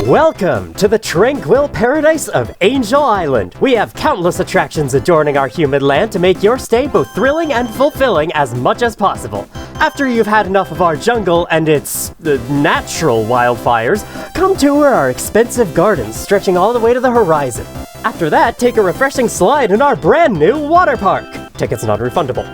Welcome to the tranquil paradise of Angel Island. We have countless attractions adorning our humid land to make your stay both thrilling and fulfilling as much as possible. After you've had enough of our jungle and its natural wildfires, come tour our expensive gardens stretching all the way to the horizon. After that, take a refreshing slide in our brand new water park. Tickets non-refundable.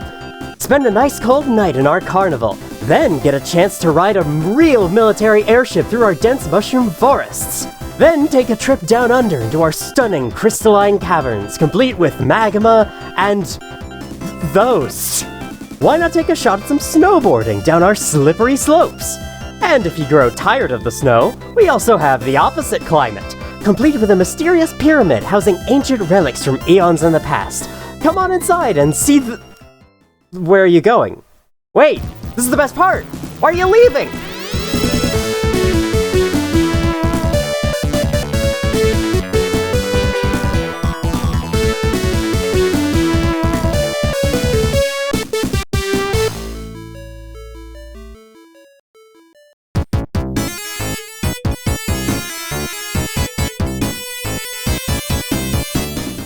Spend a nice cold night in our carnival, then get a chance to ride a real military airship through our dense mushroom forests. Then take a trip down under into our stunning crystalline caverns, complete with magma and those. Why not take a shot at some snowboarding down our slippery slopes? And if you grow tired of the snow, we also have the opposite climate, complete with a mysterious pyramid housing ancient relics from eons in the past. Come on inside and see Where are you going? Wait, this is the best part! Why are you leaving?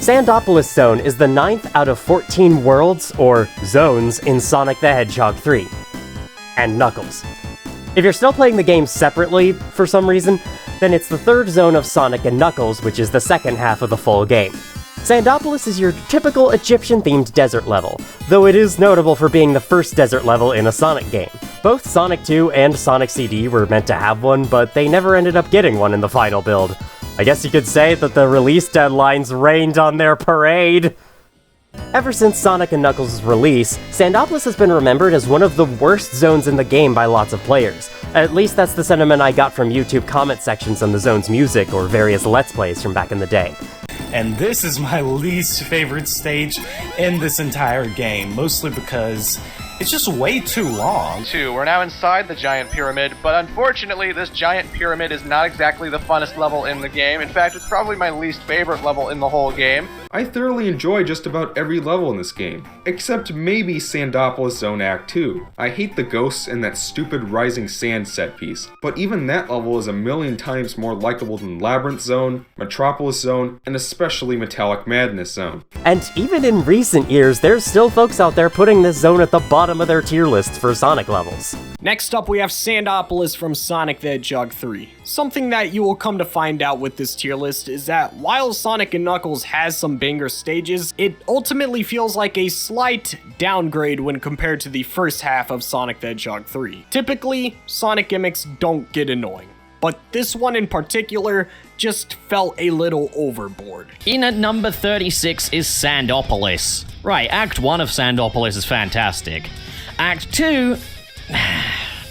Sandopolis Zone is the 9th out of 14 worlds, or zones, in Sonic the Hedgehog 3. And Knuckles. If you're still playing the game separately, for some reason, then it's the 3rd zone of Sonic and Knuckles, which is the second half of the full game. Sandopolis is your typical Egyptian-themed desert level, though it is notable for being the first desert level in a Sonic game. Both Sonic 2 and Sonic CD were meant to have one, but they never ended up getting one in the final build. I guess you could say that the release deadlines rained on their parade. Ever since Sonic & Knuckles' release, Sandopolis has been remembered as one of the worst zones in the game by lots of players. At least that's the sentiment I got from YouTube comment sections on the zone's music or various Let's Plays from back in the day. And this is my least favorite stage in this entire game, mostly because it's just way too long. We're now inside the giant pyramid, but unfortunately this giant pyramid is not exactly the funnest level in the game. In fact, it's probably my least favorite level in the whole game. I thoroughly enjoy just about every level in this game, except maybe Sandopolis Zone Act 2. I hate the ghosts and that stupid rising sand set piece, but even that level is a million times more likable than Labyrinth Zone, Metropolis Zone, and especially Metallic Madness Zone. And even in recent years, there's still folks out there putting this zone at the bottom of their tier lists for Sonic levels. Next up, we have Sandopolis from Sonic the Hedgehog 3. Something that you will come to find out with this tier list is that while Sonic & Knuckles has some banger stages, it ultimately feels like a slight downgrade when compared to the first half of Sonic the Hedgehog 3. Typically, Sonic gimmicks don't get annoying, but this one in particular just felt a little overboard. In at number 36 is Sandopolis. Right, Act 1 of Sandopolis is fantastic. Act 2...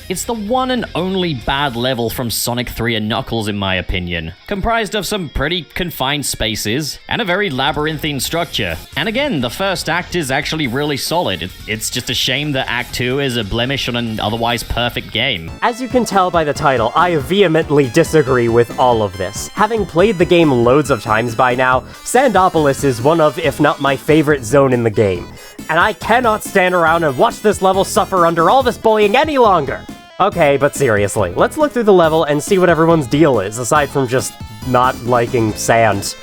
it's the one and only bad level from Sonic 3 and Knuckles in my opinion, comprised of some pretty confined spaces and a very labyrinthine structure. And again, the first act is actually really solid. It's just a shame that Act 2 is a blemish on an otherwise perfect game. As you can tell by the title, I vehemently disagree with all of this. Having played the game loads of times by now, Sandopolis is one of, if not my favorite zone in the game. And I cannot stand around and watch this level suffer under all this bullying any longer. Okay, but seriously, let's look through the level and see what everyone's deal is, aside from just not liking sand.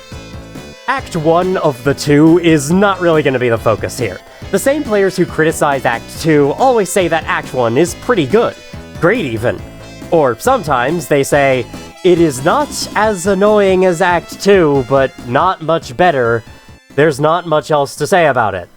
Act 1 of the 2 is not really going to be the focus here. The same players who criticize Act 2 always say that Act 1 is pretty good. Great even. Or sometimes they say, it is not as annoying as Act 2, but not much better. There's not much else to say about it.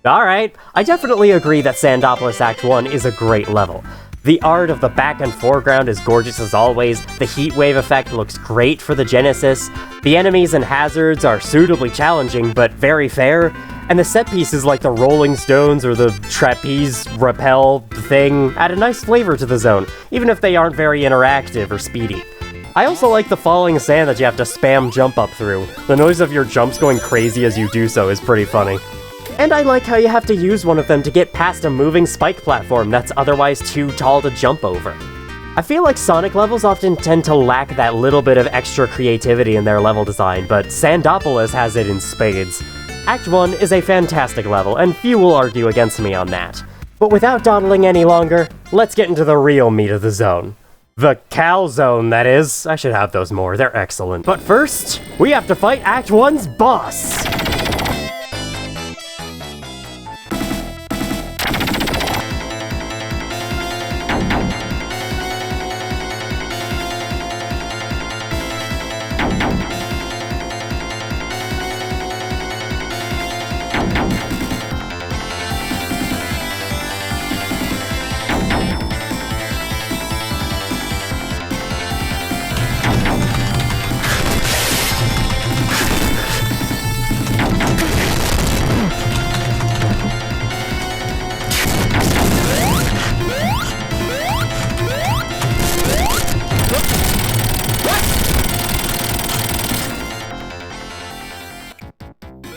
Alright, I definitely agree that Sandopolis Act 1 is a great level. The art of the back and foreground is gorgeous as always, the heat wave effect looks great for the Genesis, the enemies and hazards are suitably challenging but very fair, and the set pieces like the rolling stones or the trapeze rappel thing add a nice flavor to the zone, even if they aren't very interactive or speedy. I also like the falling sand that you have to spam jump up through. The noise of your jumps going crazy as you do so is pretty funny. And I like how you have to use one of them to get past a moving spike platform that's otherwise too tall to jump over. I feel like Sonic levels often tend to lack that little bit of extra creativity in their level design, but Sandopolis has it in spades. Act 1 is a fantastic level, and few will argue against me on that. But without dawdling any longer, let's get into the real meat of the zone. The Cow Zone, that is. I should have those more, they're excellent. But first, we have to fight Act 1's boss!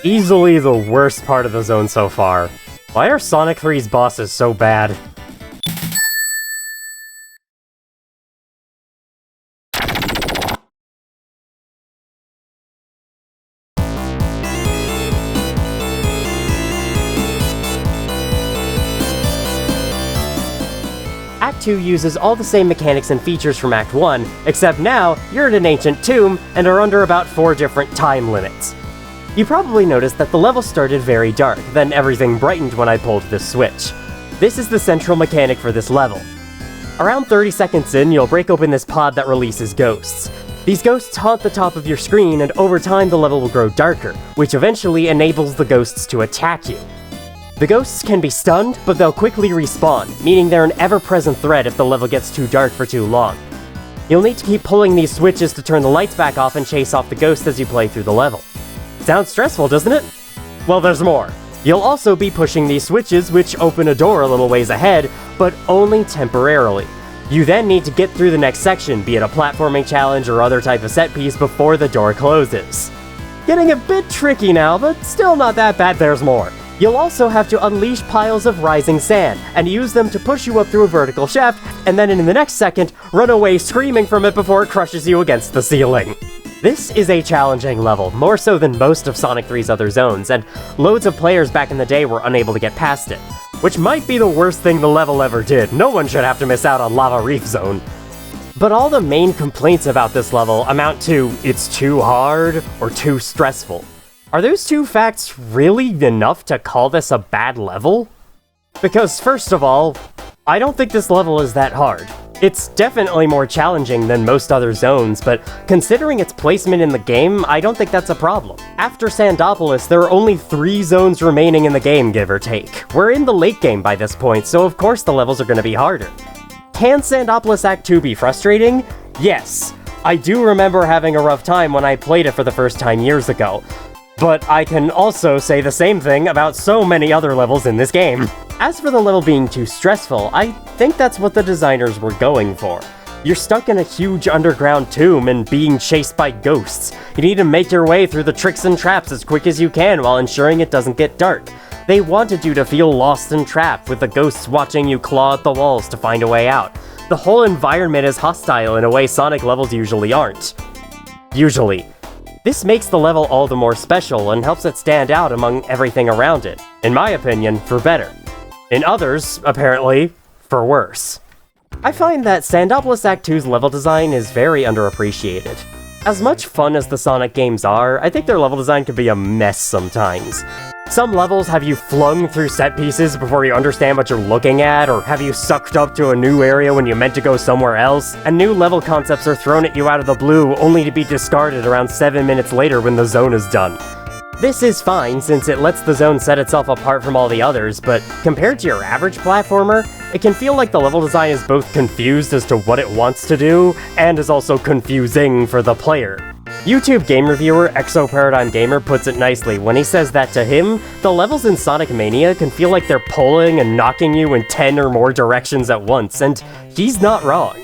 Easily the worst part of the zone so far. Why are Sonic 3's bosses so bad? Act 2 uses all the same mechanics and features from Act 1, except now you're in an ancient tomb and are under about 4 different time limits. You probably noticed that the level started very dark, then everything brightened when I pulled this switch. This is the central mechanic for this level. Around 30 seconds in, you'll break open this pod that releases ghosts. These ghosts haunt the top of your screen, and over time the level will grow darker, which eventually enables the ghosts to attack you. The ghosts can be stunned, but they'll quickly respawn, meaning they're an ever-present threat if the level gets too dark for too long. You'll need to keep pulling these switches to turn the lights back off and chase off the ghosts as you play through the level. Sounds stressful, doesn't it? Well, there's more. You'll also be pushing these switches, which open a door a little ways ahead, but only temporarily. You then need to get through the next section, be it a platforming challenge or other type of set piece, before the door closes. Getting a bit tricky now, but still not that bad. There's more. You'll also have to unleash piles of rising sand, and use them to push you up through a vertical shaft, and then in the next second, run away screaming from it before it crushes you against the ceiling. This is a challenging level, more so than most of Sonic 3's other zones, and loads of players back in the day were unable to get past it. Which might be the worst thing the level ever did. No one should have to miss out on Lava Reef Zone. But all the main complaints about this level amount to it's too hard or too stressful. Are those two facts really enough to call this a bad level? Because first of all, I don't think this level is that hard. It's definitely more challenging than most other zones, but considering its placement in the game, I don't think that's a problem. After Sandopolis, there are only 3 zones remaining in the game, give or take. We're in the late game by this point, so of course the levels are going to be harder. Can Sandopolis Act 2 be frustrating? Yes. I do remember having a rough time when I played it for the first time years ago. But I can also say the same thing about so many other levels in this game. As for the level being too stressful, I think that's what the designers were going for. You're stuck in a huge underground tomb and being chased by ghosts. You need to make your way through the tricks and traps as quick as you can while ensuring it doesn't get dark. They wanted you to feel lost and trapped, with the ghosts watching you claw at the walls to find a way out. The whole environment is hostile in a way Sonic levels usually aren't. Usually. This makes the level all the more special and helps it stand out among everything around it. In my opinion, for better. In others, apparently, for worse. I find that Sandopolis Act 2's level design is very underappreciated. As much fun as the Sonic games are, I think their level design can be a mess sometimes. Some levels have you flung through set pieces before you understand what you're looking at, or have you sucked up to a new area when you meant to go somewhere else, and new level concepts are thrown at you out of the blue only to be discarded around 7 minutes later when the zone is done. This is fine since it lets the zone set itself apart from all the others, but compared to your average platformer, it can feel like the level design is both confused as to what it wants to do, and is also confusing for the player. YouTube game reviewer Exoparadigm Gamer puts it nicely when he says that to him, the levels in Sonic Mania can feel like they're pulling and knocking you in 10 or more directions at once, and he's not wrong.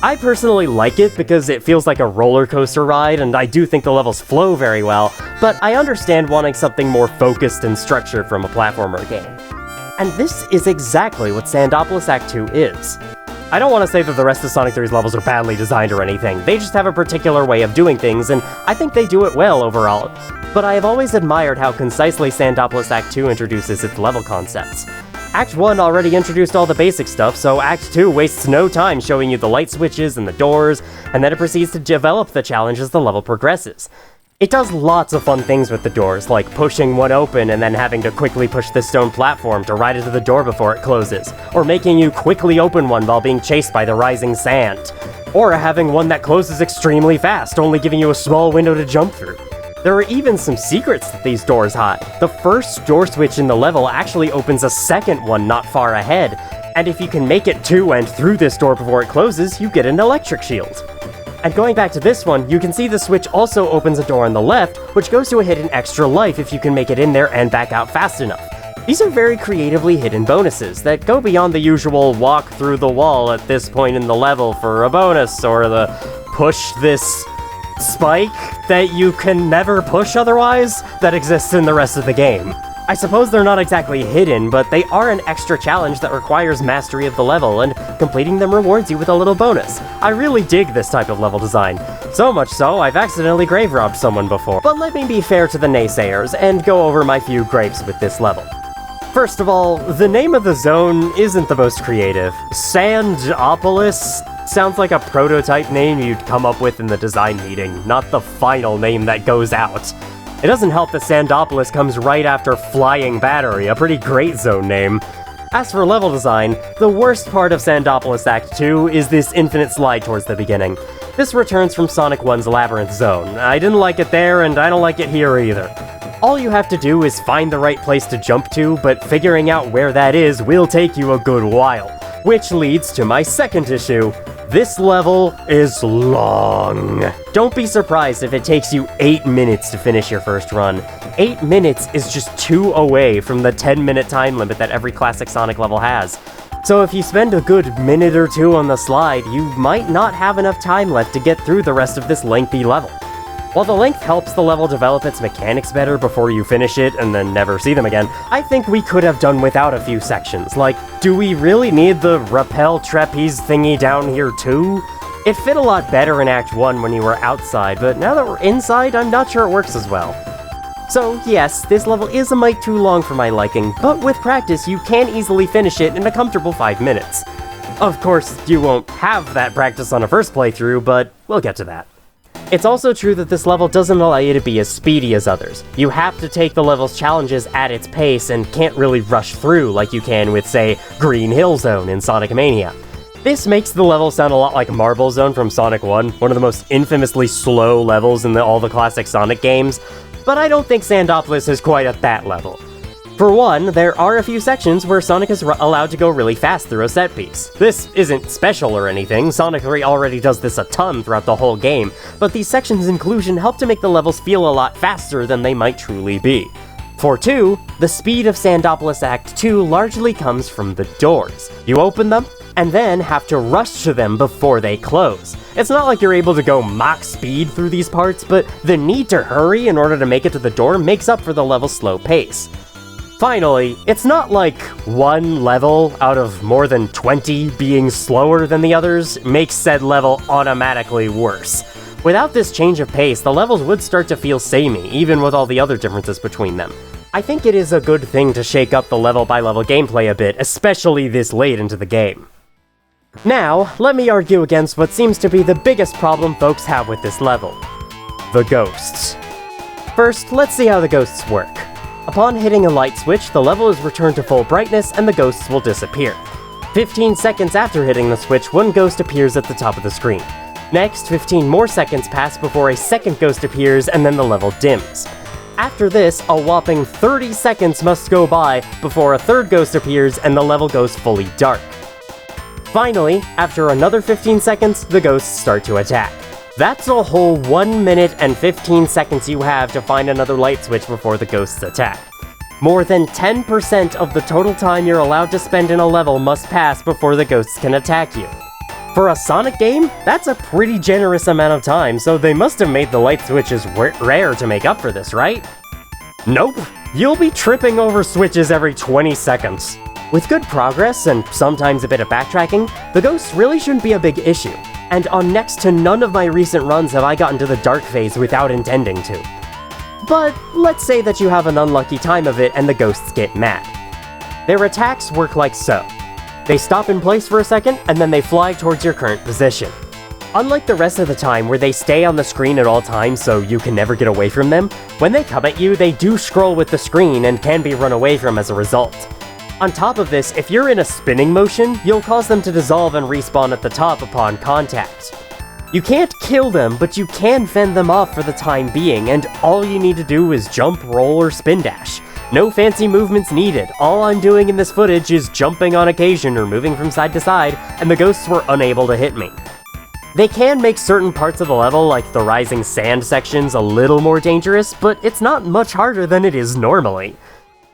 I personally like it because it feels like a roller coaster ride, and I do think the levels flow very well, but I understand wanting something more focused and structured from a platformer game. And this is exactly what Sandopolis Act 2 is. I don't want to say that the rest of Sonic 3's levels are badly designed or anything, they just have a particular way of doing things, and I think they do it well overall. But I have always admired how concisely Sandopolis Act 2 introduces its level concepts. Act 1 already introduced all the basic stuff, so Act 2 wastes no time showing you the light switches and the doors, and then it proceeds to develop the challenge as the level progresses. It does lots of fun things with the doors, like pushing one open and then having to quickly push the stone platform to ride into the door before it closes, or making you quickly open one while being chased by the rising sand, or having one that closes extremely fast, only giving you a small window to jump through. There are even some secrets that these doors hide. The first door switch in the level actually opens a second one not far ahead, and if you can make it to and through this door before it closes, you get an electric shield. And going back to this one, you can see the switch also opens a door on the left, which goes to a hidden extra life if you can make it in there and back out fast enough. These are very creatively hidden bonuses that go beyond the usual walk through the wall at this point in the level for a bonus, or the push this spike that you can never push otherwise that exists in the rest of the game. I suppose they're not exactly hidden, but they are an extra challenge that requires mastery of the level, and completing them rewards you with a little bonus. I really dig this type of level design. So much so, I've accidentally grave robbed someone before. But let me be fair to the naysayers and go over my few gripes with this level. First of all, the name of the zone isn't the most creative. Sandopolis sounds like a prototype name you'd come up with in the design meeting, not the final name that goes out. It doesn't help that Sandopolis comes right after Flying Battery, a pretty great zone name. As for level design, the worst part of Sandopolis Act 2 is this infinite slide towards the beginning. This returns from Sonic 1's Labyrinth Zone. I didn't like it there, and I don't like it here either. All you have to do is find the right place to jump to, but figuring out where that is will take you a good while. Which leads to my second issue. This level is long. Don't be surprised if it takes you 8 minutes to finish your first run. 8 minutes is just 2 away from the 10-minute time limit that every classic Sonic level has. So if you spend a good minute or two on the slide, you might not have enough time left to get through the rest of this lengthy level. While the length helps the level develop its mechanics better before you finish it and then never see them again, I think we could have done without a few sections. Like, do we really need the rappel trapeze thingy down here too? It fit a lot better in Act 1 when you were outside, but now that we're inside, I'm not sure it works as well. So yes, this level is a mite too long for my liking, but with practice you can easily finish it in a comfortable 5 minutes. Of course, you won't have that practice on a first playthrough, but we'll get to that. It's also true that this level doesn't allow you to be as speedy as others. You have to take the level's challenges at its pace and can't really rush through like you can with, say, Green Hill Zone in Sonic Mania. This makes the level sound a lot like Marble Zone from Sonic 1, one of the most infamously slow levels in all the classic Sonic games, but I don't think Sandopolis is quite at that level. For one, there are a few sections where Sonic is allowed to go really fast through a set piece. This isn't special or anything, Sonic 3 already does this a ton throughout the whole game, but these sections' inclusion help to make the levels feel a lot faster than they might truly be. For 2, the speed of Sandopolis Act 2 largely comes from the doors. You open them, and then have to rush to them before they close. It's not like you're able to go Mach speed through these parts, but the need to hurry in order to make it to the door makes up for the level's slow pace. Finally, it's not like one level out of more than 20 being slower than the others makes said level automatically worse. Without this change of pace, the levels would start to feel samey, even with all the other differences between them. I think it is a good thing to shake up the level-by-level gameplay a bit, especially this late into the game. Now, let me argue against what seems to be the biggest problem folks have with this level. The ghosts. First, let's see how the ghosts work. Upon hitting a light switch, the level is returned to full brightness and the ghosts will disappear. 15 seconds after hitting the switch, one ghost appears at the top of the screen. Next, 15 more seconds pass before a second ghost appears and then the level dims. After this, a whopping 30 seconds must go by before a third ghost appears and the level goes fully dark. Finally, after another 15 seconds, the ghosts start to attack. That's a whole 1 minute and 15 seconds you have to find another light switch before the ghosts attack. More than 10% of the total time you're allowed to spend in a level must pass before the ghosts can attack you. For a Sonic game, that's a pretty generous amount of time, so they must have made the light switches rare to make up for this, right? Nope, you'll be tripping over switches every 20 seconds. With good progress, and sometimes a bit of backtracking, the ghosts really shouldn't be a big issue. And on next to none of my recent runs have I gotten to the dark phase without intending to. But let's say that you have an unlucky time of it and the ghosts get mad. Their attacks work like so. They stop in place for a second, and then they fly towards your current position. Unlike the rest of the time, where they stay on the screen at all times so you can never get away from them, when they come at you, they do scroll with the screen and can be run away from as a result. On top of this, if you're in a spinning motion, you'll cause them to dissolve and respawn at the top upon contact. You can't kill them, but you can fend them off for the time being, and all you need to do is jump, roll, or spin dash. No fancy movements needed. All I'm doing in this footage is jumping on occasion or moving from side to side, and the ghosts were unable to hit me. They can make certain parts of the level, like the rising sand sections, a little more dangerous, but it's not much harder than it is normally.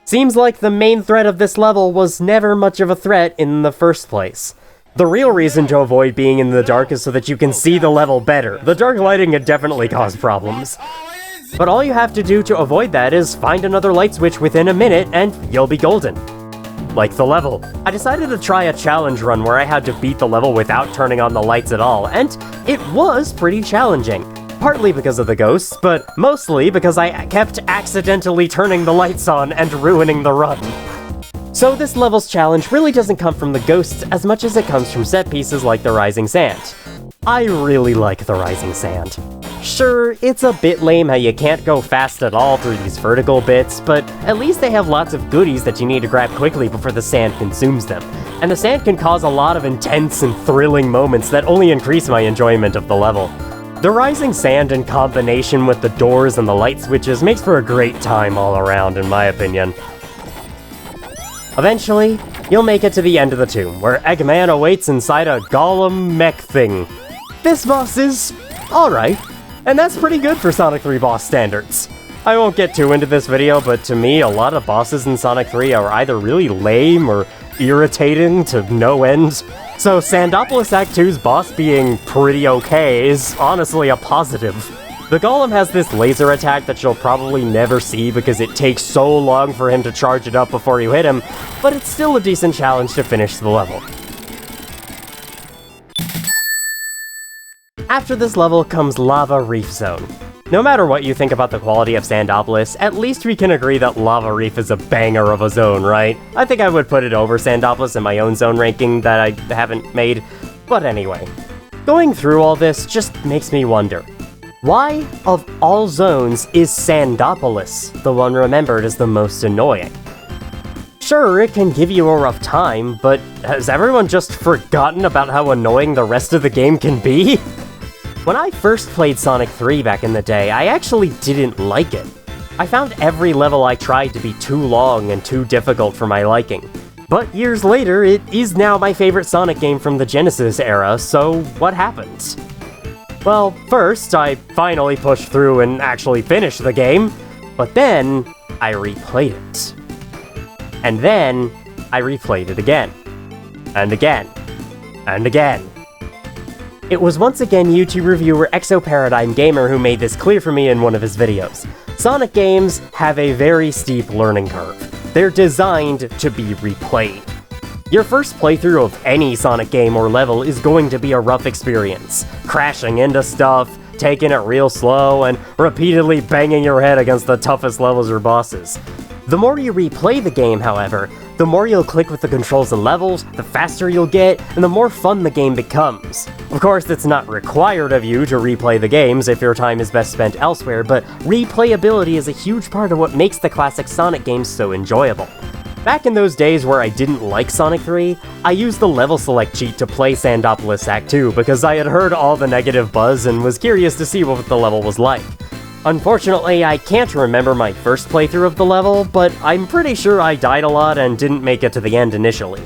Seems like the main threat of this level was never much of a threat in the first place. The real reason to avoid being in the dark is so that you can see the level better. The dark lighting can definitely cause problems. But all you have to do to avoid that is find another light switch within a minute and you'll be golden. Like the level. I decided to try a challenge run where I had to beat the level without turning on the lights at all, and it was pretty challenging. Partly because of the ghosts, but mostly because I kept accidentally turning the lights on and ruining the run. So this level's challenge really doesn't come from the ghosts as much as it comes from set pieces like the rising sand. I really like the rising sand. Sure, it's a bit lame how you can't go fast at all through these vertical bits, but at least they have lots of goodies that you need to grab quickly before the sand consumes them. And the sand can cause a lot of intense and thrilling moments that only increase my enjoyment of the level. The rising sand in combination with the doors and the light switches makes for a great time all around, in my opinion. Eventually, you'll make it to the end of the tomb, where Eggman awaits inside a golem mech thing. This boss is alright, and that's pretty good for Sonic 3 boss standards. I won't get too into this video, but to me, a lot of bosses in Sonic 3 are either really lame or irritating to no end. So Sandopolis Act 2's boss being pretty okay is honestly a positive. The golem has this laser attack that you'll probably never see because it takes so long for him to charge it up before you hit him, but it's still a decent challenge to finish the level. After this level comes Lava Reef Zone. No matter what you think about the quality of Sandopolis, at least we can agree that Lava Reef is a banger of a zone, right? I think I would put it over Sandopolis in my own zone ranking that I haven't made, but anyway. Going through all this just makes me wonder, why, of all zones, is Sandopolis the one remembered as the most annoying? Sure, it can give you a rough time, but has everyone just forgotten about how annoying the rest of the game can be? When I first played Sonic 3 back in the day, I actually didn't like it. I found every level I tried to be too long and too difficult for my liking. But years later, it is now my favorite Sonic game from the Genesis era, so what happened? Well, first, I finally pushed through and actually finished the game, but then I replayed it. And then I replayed it again. And again. And again. It was once again YouTube reviewer Exoparadigm Gamer who made this clear for me in one of his videos. Sonic games have a very steep learning curve. They're designed to be replayed. Your first playthrough of any Sonic game or level is going to be a rough experience, crashing into stuff, taking it real slow, and repeatedly banging your head against the toughest levels or bosses. The more you replay the game, however, the more you'll click with the controls and levels, the faster you'll get, and the more fun the game becomes. Of course, it's not required of you to replay the games if your time is best spent elsewhere, but replayability is a huge part of what makes the classic Sonic games so enjoyable. Back in those days where I didn't like Sonic 3, I used the level select cheat to play Sandopolis Act 2 because I had heard all the negative buzz and was curious to see what the level was like. Unfortunately, I can't remember my first playthrough of the level, but I'm pretty sure I died a lot and didn't make it to the end initially.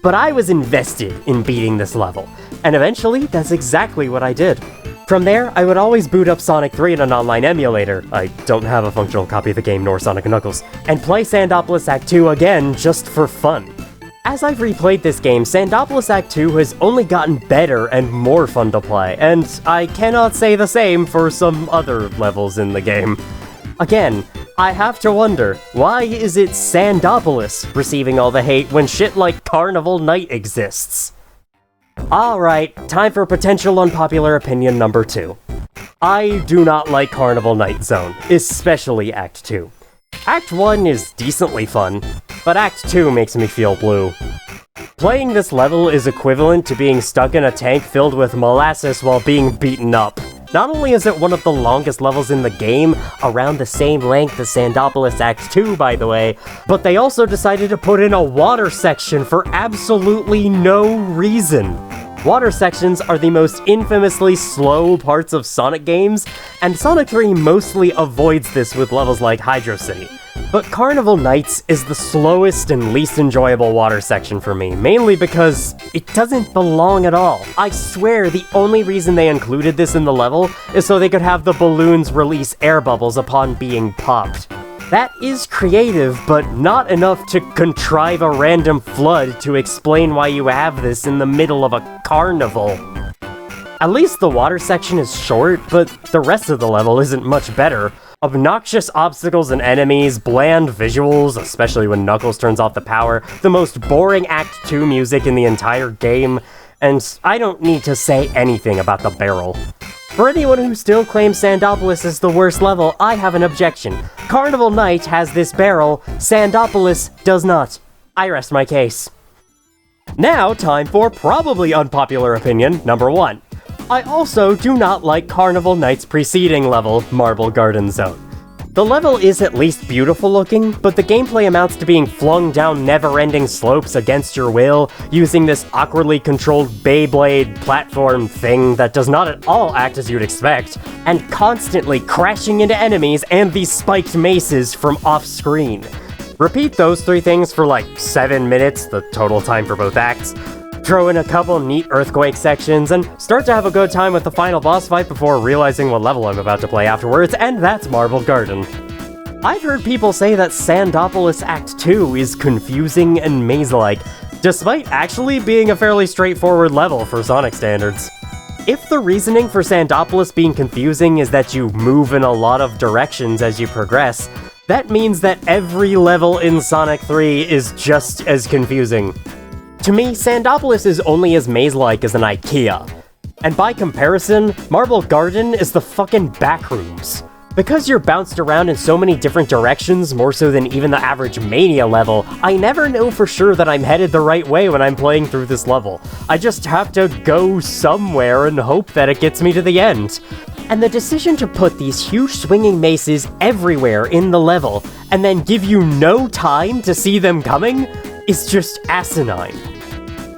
But I was invested in beating this level, and eventually that's exactly what I did. From there, I would always boot up Sonic 3 in an online emulator, I don't have a functional copy of the game nor Sonic & Knuckles, and play Sandopolis Act 2 again just for fun. As I've replayed this game, Sandopolis Act 2 has only gotten better and more fun to play, and I cannot say the same for some other levels in the game. Again, I have to wonder, why is it Sandopolis receiving all the hate when shit like Carnival Night exists? Alright, time for potential unpopular opinion number 2. I do not like Carnival Night Zone, especially Act 2. Act 1 is decently fun. but Act 2 makes me feel blue. Playing this level is equivalent to being stuck in a tank filled with molasses while being beaten up. Not only is it one of the longest levels in the game, around the same length as Sandopolis Act 2 by the way, but they also decided to put in a water section for absolutely no reason. Water sections are the most infamously slow parts of Sonic games, and Sonic 3 mostly avoids this with levels like Hydro City. But Carnival Nights is the slowest and least enjoyable water section for me, mainly because it doesn't belong at all. I swear the only reason they included this in the level is so they could have the balloons release air bubbles upon being popped. That is creative, but not enough to contrive a random flood to explain why you have this in the middle of a carnival. At least the water section is short, but the rest of the level isn't much better. Obnoxious obstacles and enemies, bland visuals, especially when Knuckles turns off the power, the most boring Act 2 music in the entire game, and I don't need to say anything about the barrel. For anyone who still claims Sandopolis is the worst level, I have an objection. Carnival Night has this barrel, Sandopolis does not. I rest my case. Now, time for probably unpopular opinion number 1. I also do not like Carnival Night's preceding level, Marble Garden Zone. The level is at least beautiful looking, but the gameplay amounts to being flung down never-ending slopes against your will, using this awkwardly controlled Beyblade platform thing that does not at all act as you'd expect, and constantly crashing into enemies and these spiked maces from off-screen. Repeat those 3 things for like 7 minutes, the total time for both acts, throw in a couple neat earthquake sections, and start to have a good time with the final boss fight before realizing what level I'm about to play afterwards, and that's Marble Garden. I've heard people say that Sandopolis Act 2 is confusing and maze-like, despite actually being a fairly straightforward level for Sonic standards. If the reasoning for Sandopolis being confusing is that you move in a lot of directions as you progress, that means that every level in Sonic 3 is just as confusing. To me, Sandopolis is only as maze-like as an IKEA. And by comparison, Marble Garden is the fucking backrooms. Because you're bounced around in so many different directions, more so than even the average Mania level, I never know for sure that I'm headed the right way when I'm playing through this level. I just have to go somewhere and hope that it gets me to the end. And the decision to put these huge swinging maces everywhere in the level, and then give you no time to see them coming, is just asinine.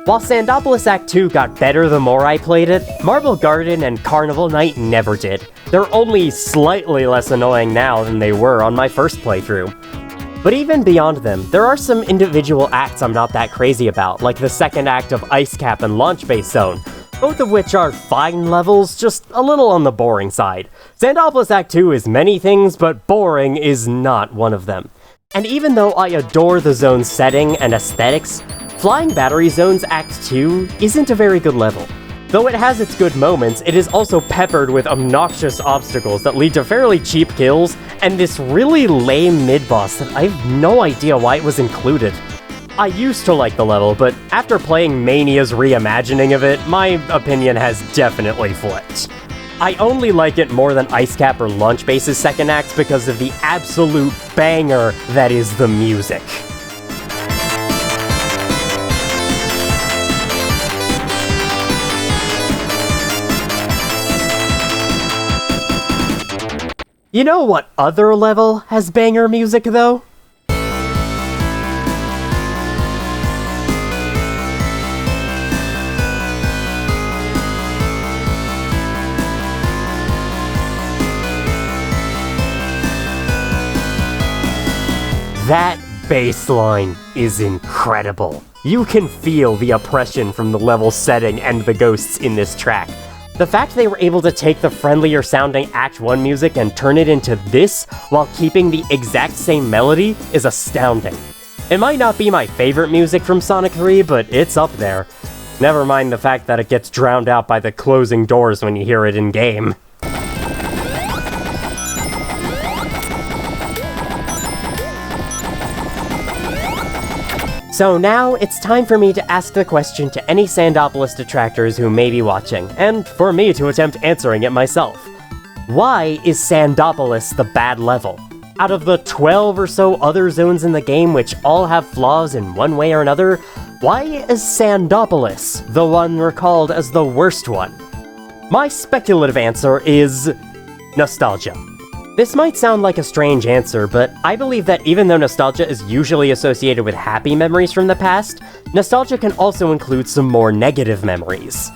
While Sandopolis Act 2 got better the more I played it, Marble Garden and Carnival Night never did. They're only slightly less annoying now than they were on my first playthrough. But even beyond them, there are some individual acts I'm not that crazy about, like the second act of Ice Cap and Launch Base Zone, both of which are fine levels, just a little on the boring side. Sandopolis Act 2 is many things, but boring is not one of them. And even though I adore the zone's setting and aesthetics, Flying Battery Zone's Act 2 isn't a very good level. Though it has its good moments, it is also peppered with obnoxious obstacles that lead to fairly cheap kills, and this really lame mid-boss that I have no idea why it was included. I used to like the level, but after playing Mania's reimagining of it, my opinion has definitely flipped. I only like it more than Ice Cap or Launch Base's second act because of the absolute banger that is the music. You know what other level has banger music, though? That bass line is incredible. You can feel the oppression from the level setting and the ghosts in this track. The fact they were able to take the friendlier sounding Act 1 music and turn it into this while keeping the exact same melody is astounding. It might not be my favorite music from Sonic 3, but it's up there. Never mind the fact that it gets drowned out by the closing doors when you hear it in-game. So now, it's time for me to ask the question to any Sandopolis detractors who may be watching, and for me to attempt answering it myself. Why is Sandopolis the bad level? Out of the 12 or so other zones in the game which all have flaws in one way or another, why is Sandopolis the one recalled as the worst one? My speculative answer is nostalgia. This might sound like a strange answer, but I believe that even though nostalgia is usually associated with happy memories from the past, nostalgia can also include some more negative memories.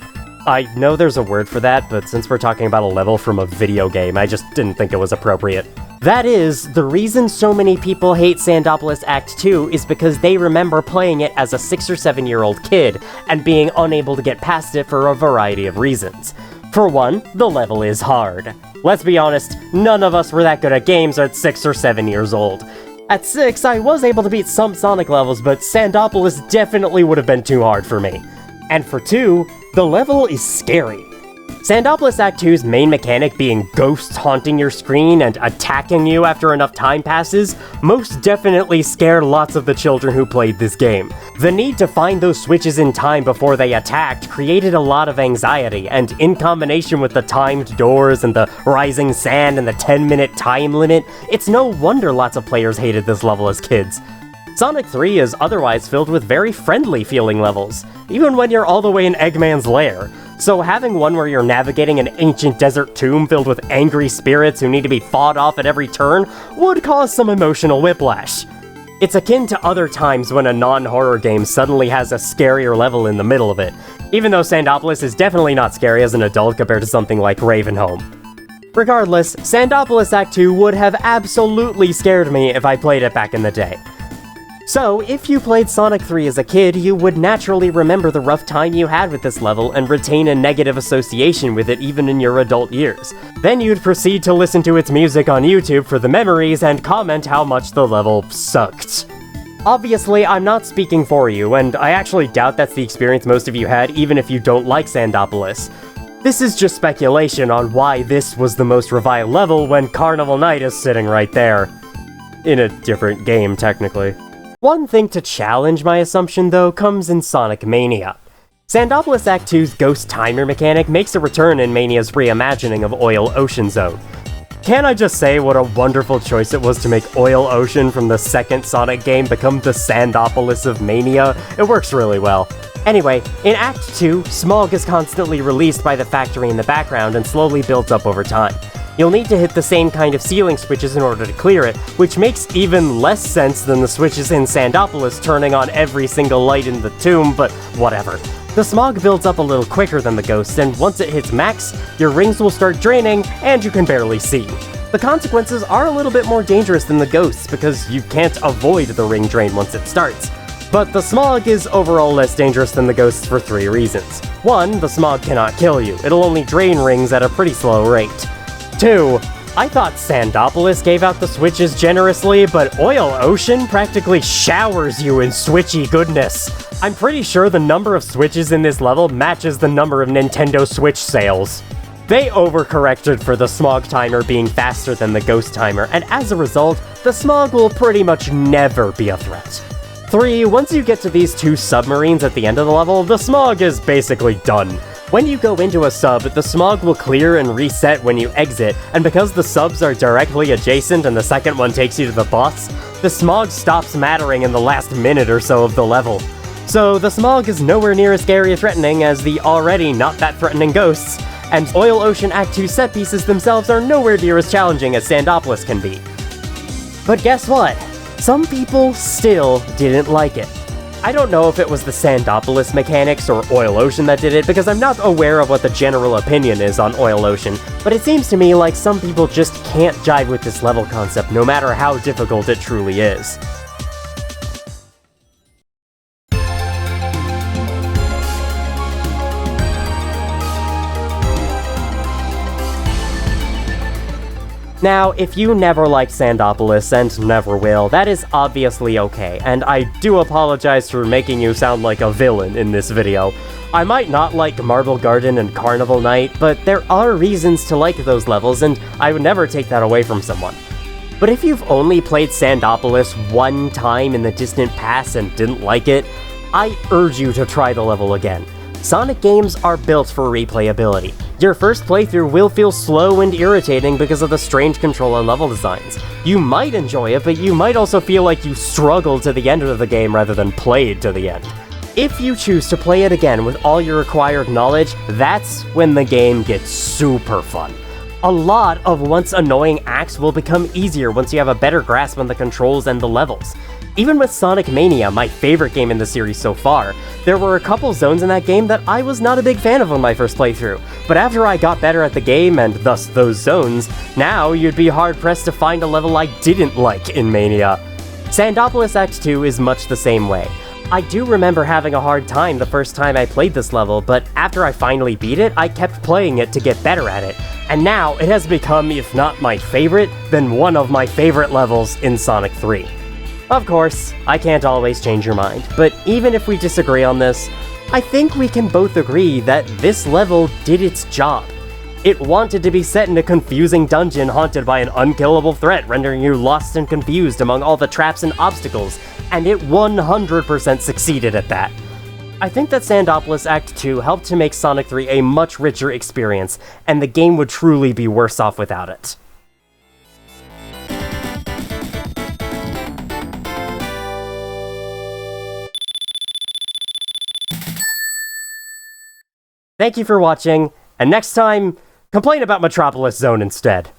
I know there's a word for that, but since we're talking about a level from a video game, I just didn't think it was appropriate. That is, the reason so many people hate Sandopolis Act 2 is because they remember playing it as a 6 or 7 year old kid and being unable to get past it for a variety of reasons. For one, the level is hard. Let's be honest, none of us were that good at games at 6 or 7 years old. At 6, I was able to beat some Sonic levels, but Sandopolis definitely would have been too hard for me. And for 2, the level is scary. Sandopolis Act 2's main mechanic being ghosts haunting your screen and attacking you after enough time passes most definitely scared lots of the children who played this game. The need to find those switches in time before they attacked created a lot of anxiety, and in combination with the timed doors and the rising sand and the 10-minute time limit, it's no wonder lots of players hated this level as kids. Sonic 3 is otherwise filled with very friendly feeling levels, even when you're all the way in Eggman's lair. So having one where you're navigating an ancient desert tomb filled with angry spirits who need to be fought off at every turn would cause some emotional whiplash. It's akin to other times when a non-horror game suddenly has a scarier level in the middle of it, even though Sandopolis is definitely not scary as an adult compared to something like Ravenholm. Regardless, Sandopolis Act 2 would have absolutely scared me if I played it back in the day. So, if you played Sonic 3 as a kid, you would naturally remember the rough time you had with this level and retain a negative association with it even in your adult years. Then you'd proceed to listen to its music on YouTube for the memories and comment how much the level sucked. Obviously, I'm not speaking for you, and I actually doubt that's the experience most of you had, even if you don't like Sandopolis. This is just speculation on why this was the most reviled level when Carnival Night is sitting right there. In a different game, technically. One thing to challenge my assumption, though, comes in Sonic Mania. Sandopolis Act 2's Ghost Timer mechanic makes a return in Mania's reimagining of Oil Ocean Zone. Can I just say what a wonderful choice it was to make Oil Ocean from the second Sonic game become the Sandopolis of Mania? It works really well. Anyway, in Act 2, smog is constantly released by the factory in the background and slowly builds up over time. You'll need to hit the same kind of ceiling switches in order to clear it, which makes even less sense than the switches in Sandopolis turning on every single light in the tomb, but whatever. The smog builds up a little quicker than the ghosts, and once it hits max, your rings will start draining, and you can barely see. The consequences are a little bit more dangerous than the ghosts, because you can't avoid the ring drain once it starts. But the smog is overall less dangerous than the ghosts for 3 reasons. 1, the smog cannot kill you, it'll only drain rings at a pretty slow rate. 2, I thought Sandopolis gave out the switches generously, but Oil Ocean practically showers you in switchy goodness. I'm pretty sure the number of switches in this level matches the number of Nintendo Switch sales. They overcorrected for the smog timer being faster than the ghost timer, and as a result, the smog will pretty much never be a threat. 3, once you get to these 2 submarines at the end of the level, the smog is basically done. When you go into a sub, the smog will clear and reset when you exit, and because the subs are directly adjacent and the second one takes you to the boss, the smog stops mattering in the last minute or so of the level. So the smog is nowhere near as scary or threatening as the already not that threatening ghosts, and Oil Ocean Act 2 set pieces themselves are nowhere near as challenging as Sandopolis can be. But guess what? Some people still didn't like it. I don't know if it was the Sandopolis mechanics or Oil Ocean that did it, because I'm not aware of what the general opinion is on Oil Ocean, but it seems to me like some people just can't jive with this level concept no matter how difficult it truly is. Now, if you never liked Sandopolis, and never will, that is obviously okay, and I do apologize for making you sound like a villain in this video. I might not like Marble Garden and Carnival Night, but there are reasons to like those levels, and I would never take that away from someone. But if you've only played Sandopolis one time in the distant past and didn't like it, I urge you to try the level again. Sonic games are built for replayability. Your first playthrough will feel slow and irritating because of the strange control and level designs. You might enjoy it, but you might also feel like you struggled to the end of the game rather than played to the end. If you choose to play it again with all your required knowledge, that's when the game gets super fun. A lot of once annoying acts will become easier once you have a better grasp on the controls and the levels. Even with Sonic Mania, my favorite game in the series so far, there were a couple zones in that game that I was not a big fan of on my first playthrough, but after I got better at the game, and thus those zones, now you'd be hard-pressed to find a level I didn't like in Mania. Sandopolis Act 2 is much the same way. I do remember having a hard time the first time I played this level, but after I finally beat it, I kept playing it to get better at it, and now it has become, if not my favorite, then one of my favorite levels in Sonic 3. Of course, I can't always change your mind, but even if we disagree on this, I think we can both agree that this level did its job. It wanted to be set in a confusing dungeon haunted by an unkillable threat, rendering you lost and confused among all the traps and obstacles, and it 100% succeeded at that. I think that Sandopolis Act 2 helped to make Sonic 3 a much richer experience, and the game would truly be worse off without it. Thank you for watching, and next time, complain about Metropolis Zone instead.